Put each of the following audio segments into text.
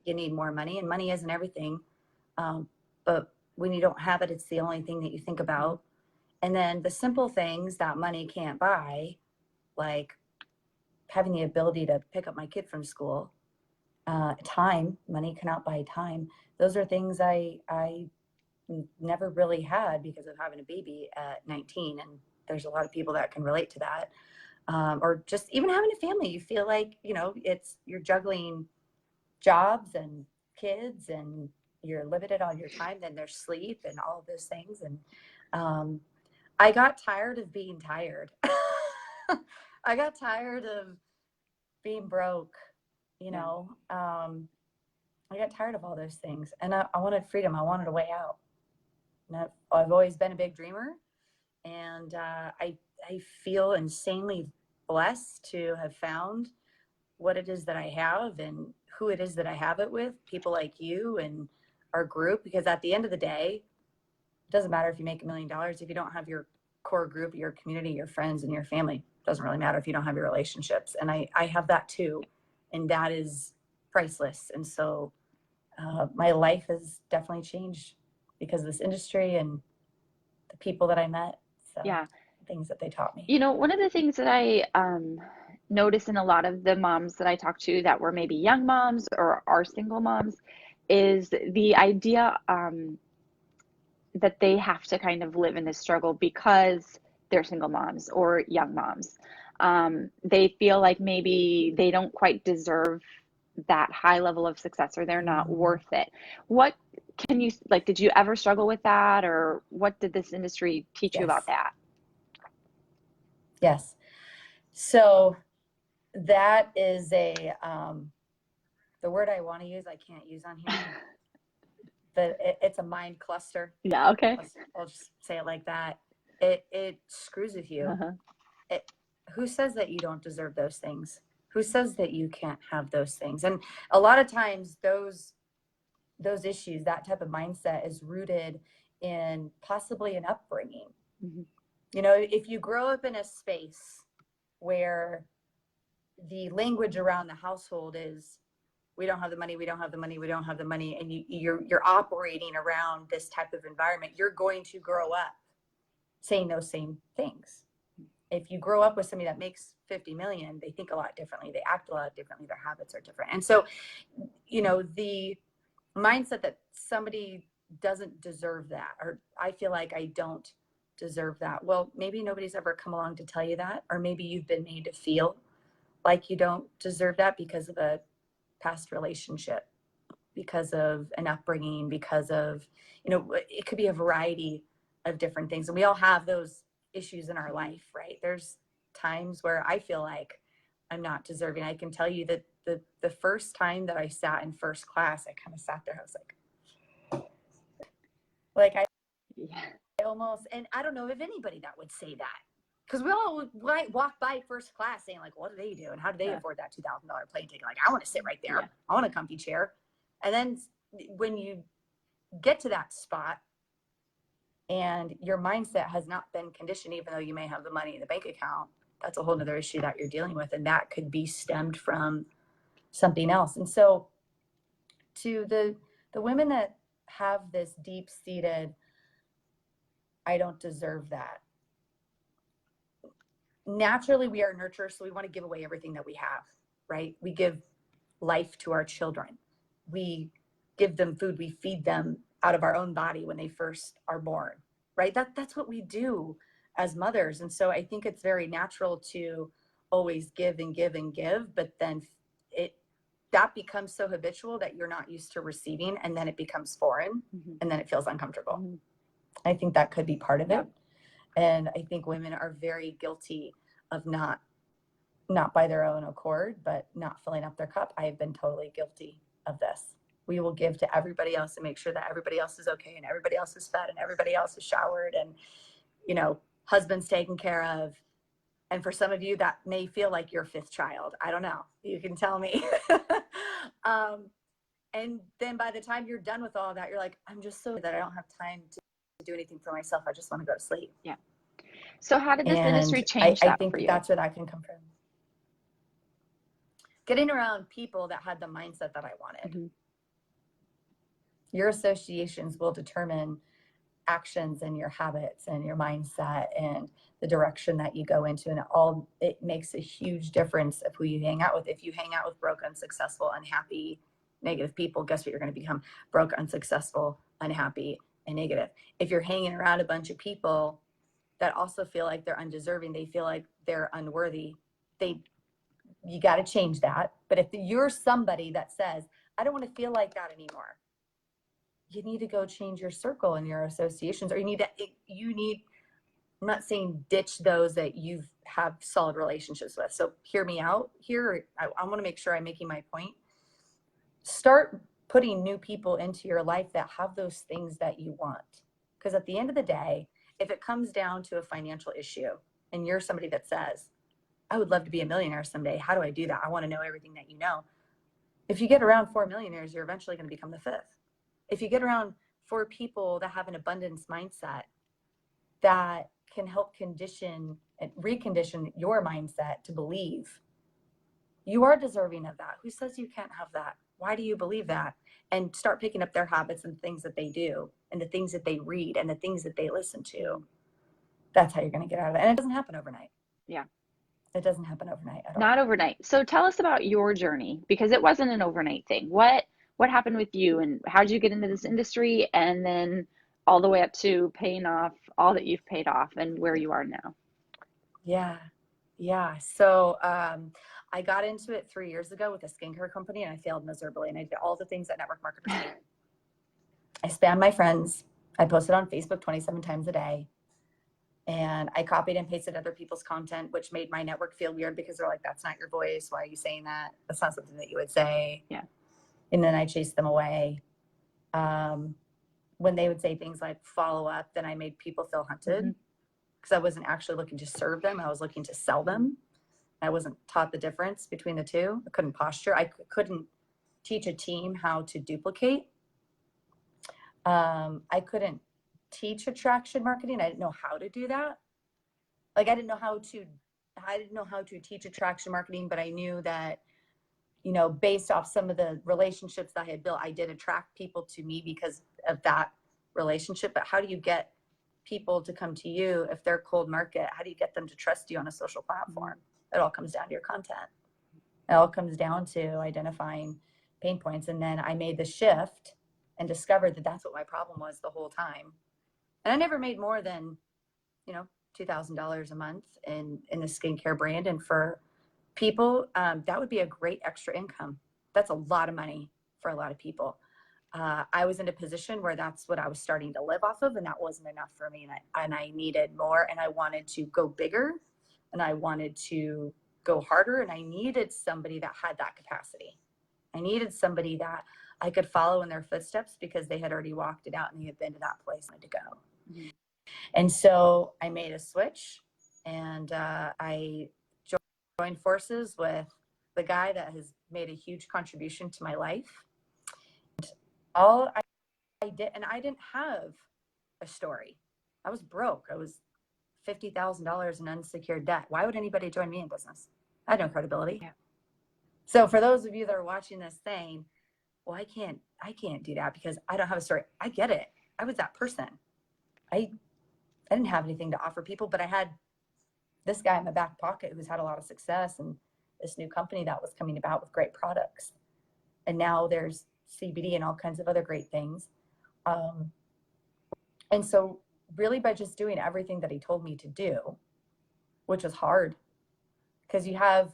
you need more money, and money isn't everything. But when you don't have it, it's the only thing that you think about. And then the simple things that money can't buy, like having the ability to pick up my kid from school, time, money cannot buy time. Those are things I never really had because of having a baby at 19. And there's a lot of people that can relate to that. Or just even having a family, you feel like, you're juggling jobs and kids, and you're limited on your time. Then there's sleep and all of those things. And I got tired of being tired. I got tired of being broke, I got tired of all those things, and I wanted freedom. I wanted a way out. And I've always been a big dreamer, and I feel insanely blessed to have found what it is that I have and who it is that I have it with, people like you and our group, because at the end of the day, it doesn't matter if you make $1 million if you don't have your core group, your community, your friends, and your family. It doesn't really matter if you don't have your relationships. And I have that too, and that is priceless. And so my life has definitely changed because of this industry and the people that I met. So Yeah. things that they taught me. One of the things that I notice in a lot of the moms that I talk to that were maybe young moms or are single moms is the idea that they have to kind of live in this struggle because they're single moms or young moms. They feel like maybe they don't quite deserve that high level of success, or they're not worth it. What can you, like, did you ever struggle with that, or what did this industry teach you about Yes. that? Yes. So that is the word I want to use, I can't use on here, but it's a mind cluster. Yeah, okay. I'll just say it like that. It screws with you. Uh-huh. Who says that you don't deserve those things? Who says that you can't have those things? And a lot of times those issues, that type of mindset is rooted in possibly an upbringing. Mm-hmm. If you grow up in a space where the language around the household is, we don't have the money, we don't have the money, we don't have the money, and you're operating around this type of environment, you're going to grow up saying those same things. If you grow up with somebody that makes 50 million, they think a lot differently, they act a lot differently, their habits are different. And so, the mindset that somebody doesn't deserve that, or I feel like I don't deserve that. Well, maybe nobody's ever come along to tell you that, or maybe you've been made to feel like you don't deserve that because of a past relationship, because of an upbringing, because of, it could be a variety of different things. And we all have those issues in our life, right? There's times where I feel like I'm not deserving. I can tell you that the first time that I sat in first class, I kind of sat there, I was like I almost, and I don't know of anybody that would say that, because we all walk by first class saying like, what do they do and how do they afford that $2,000 plane ticket? Like, I want to sit right there. I want a comfy chair. And then when you get to that spot and your mindset has not been conditioned, even though you may have the money in the bank account, that's a whole nother issue that you're dealing with. And that could be stemmed from something else. And so to the women that have this deep-seated, I don't deserve that. Naturally, we are nurturers, so we want to give away everything that we have, right? We give life to our children. We give them food. We feed them out of our own body when they first are born, right? That's what we do as mothers. And so I think it's very natural to always give and give and give, but then that becomes so habitual that you're not used to receiving, and then it becomes foreign, and then it feels uncomfortable. I think that could be part of it. And I think women are very guilty of not by their own accord, but not filling up their cup. I have been totally guilty of this. We will give to everybody else and make sure that everybody else is okay and everybody else is fed and everybody else is showered and, husband's taken care of. And for some of you, that may feel like your fifth child. I don't know. You can tell me. And then by the time you're done with all that, you're like, I'm just so that I don't have time to do anything for myself. I just want to go to sleep. Yeah. So how did this industry change that for you? I think that's where that can come from. Getting around people that had the mindset that I wanted. Your associations will determine actions and your habits and your mindset and the direction that you go into, and it makes a huge difference of who you hang out with. If you hang out with broke, unsuccessful, unhappy, negative people, guess what you're going to become? Broke, unsuccessful, unhappy, and negative. If you're hanging around a bunch of people that also feel like they're undeserving, they feel like they're unworthy, you got to change that. But if you're somebody that says, I don't want to feel like that anymore, you need to go change your circle and your associations, or I'm not saying ditch those that you have solid relationships with. So hear me out here. I want to make sure I'm making my point. Start putting new people into your life that have those things that you want. Because at the end of the day, if it comes down to a financial issue and you're somebody that says, I would love to be a millionaire someday. How do I do that? I want to know everything that you know. If you get around 4 millionaires, you're eventually going to become the 5th. If you get around 4 people that have an abundance mindset that can help condition and recondition your mindset to believe you are deserving of that. Who says you can't have that? Why do you believe that? And start picking up their habits and things that they do and the things that they read and the things that they listen to. That's how you're going to get out of it. And it doesn't happen overnight. Yeah. It doesn't happen overnight at all. Not overnight. So tell us about your journey, because it wasn't an overnight thing. What happened with you, and how did you get into this industry, and then all the way up to paying off all that you've paid off and where you are now? Yeah. So I got into it 3 years ago with a skincare company, and I failed miserably. And I did all the things that network marketers do. I spammed my friends. I posted on Facebook 27 times a day. And I copied and pasted other people's content, which made my network feel weird because they're like, that's not your voice. Why are you saying that? That's not something that you would say. Yeah. And then I chased them away. When they would say things like follow up, then I made people feel hunted because I wasn't actually looking to serve them. I was looking to sell them. I wasn't taught the difference between the two. I couldn't posture. I couldn't teach a team how to duplicate. I couldn't teach attraction marketing. I didn't know how to do that. Like I didn't know how to teach attraction marketing, but I knew that, based off some of the relationships that I had built, I did attract people to me because of that relationship. But how do you get people to come to you if they're cold market? How do you get them to trust you on a social platform? It all comes down to your content. It all comes down to identifying pain points. And then I made the shift and discovered that that's what my problem was the whole time. And I never made more than, $2,000 a month in the skincare brand. And for people, that would be a great extra income. That's a lot of money for a lot of people. I was in a position where that's what I was starting to live off of, and that wasn't enough for me. And I needed more, and I wanted to go bigger, and I wanted to go harder, and I needed somebody that had that capacity. I needed somebody that I could follow in their footsteps because they had already walked it out and they had been to that place I wanted to go. Mm-hmm. And so I made a switch, and I joined forces with the guy that has made a huge contribution to my life. All I did, and I didn't have a story. I was broke. I was $50,000 in unsecured debt. Why would anybody join me in business? I had no credibility. Yeah. So for those of you that are watching this saying, well, I can't do that because I don't have a story. I get it. I was that person. I didn't have anything to offer people, but I had this guy in my back pocket who's had a lot of success, and this new company that was coming about with great products. And now there's CBD and all kinds of other great things. And so really by just doing everything that he told me to do, which was hard because you have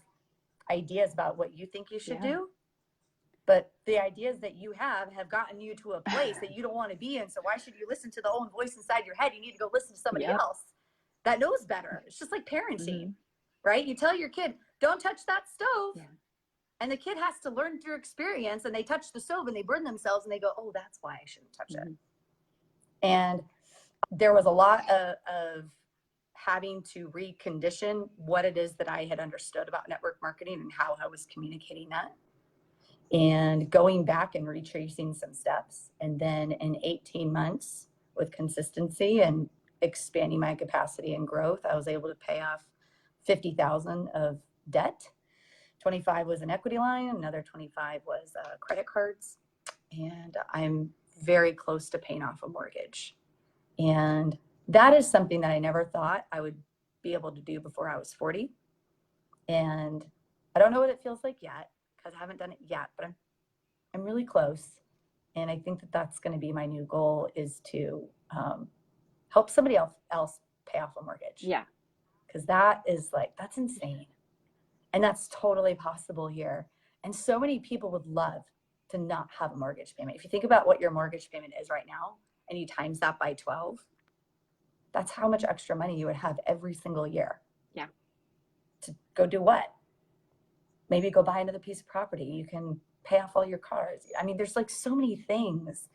ideas about what you think you should do, but the ideas that you have gotten you to a place that you don't want to be in. So why should you listen to the own voice inside your head? You need to go listen to somebody else that knows better. It's just like parenting, right? You tell your kid, don't touch that stove. Yeah. And the kid has to learn through experience, and they touch the stove and they burn themselves and they go, oh, that's why I shouldn't touch it. And there was a lot of having to recondition what it is that I had understood about network marketing and how I was communicating that, and going back and retracing some steps. And then in 18 months with consistency and expanding my capacity and growth, I was able to pay off $50,000 of debt. 25 was an equity line, another 25 was credit cards. And I'm very close to paying off a mortgage. And that is something that I never thought I would be able to do before I was 40. And I don't know what it feels like yet, because I haven't done it yet, but I'm really close. And I think that that's going to be my new goal, is to help somebody else pay off a mortgage. Yeah. Because that is like, that's insane. And that's totally possible here. And so many people would love to not have a mortgage payment. If you think about what your mortgage payment is right now, and you times that by 12, that's how much extra money you would have every single year. Yeah. To go do what? Maybe go buy another piece of property. You can pay off all your cars. I mean, there's like so many things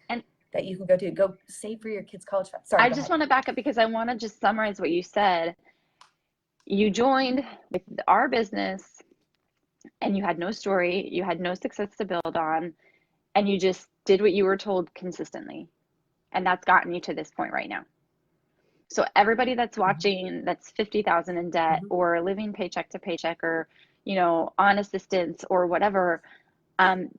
that you can go do. Go save for your kids' college fund. Sorry, I just want to back up because I want to just summarize what you said. You joined with our business and you had no story, you had no success to build on, and you just did what you were told consistently. And that's gotten you to this point right now. So everybody that's watching that's 50,000 in debt or living paycheck to paycheck, or, you know, on assistance or whatever,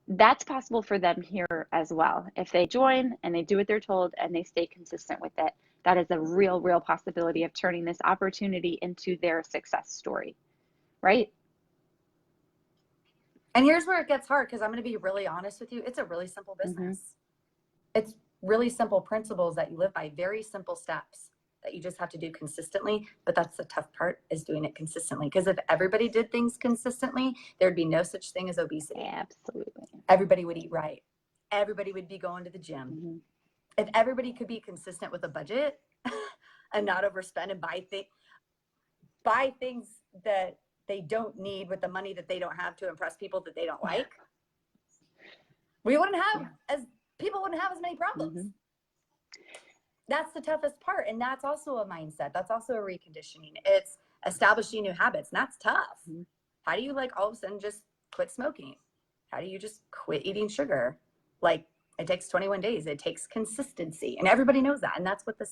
that's possible for them here as well. If they join and they do what they're told and they stay consistent with it, that is a real possibility of turning this opportunity into their success story, right? And here's where it gets hard, because I'm going to be really honest with you. It's a really simple business. It's really simple principles that you live by, very simple steps that you just have to do consistently. But that's the tough part, is doing it consistently. Because if everybody did things consistently, there'd be no such thing as obesity. Absolutely. Everybody would eat right. Everybody would be going to the gym. If everybody could be consistent with a budget and not overspend and buy things that they don't need with the money that they don't have to impress people that they don't like, we wouldn't have people wouldn't have as many problems. That's the toughest part. And that's also a mindset. That's also a reconditioning. It's establishing new habits. And that's tough. How do you like all of a sudden just quit smoking? How do you just quit eating sugar? Like, it takes 21 days. It takes consistency. And everybody knows that. And that's what this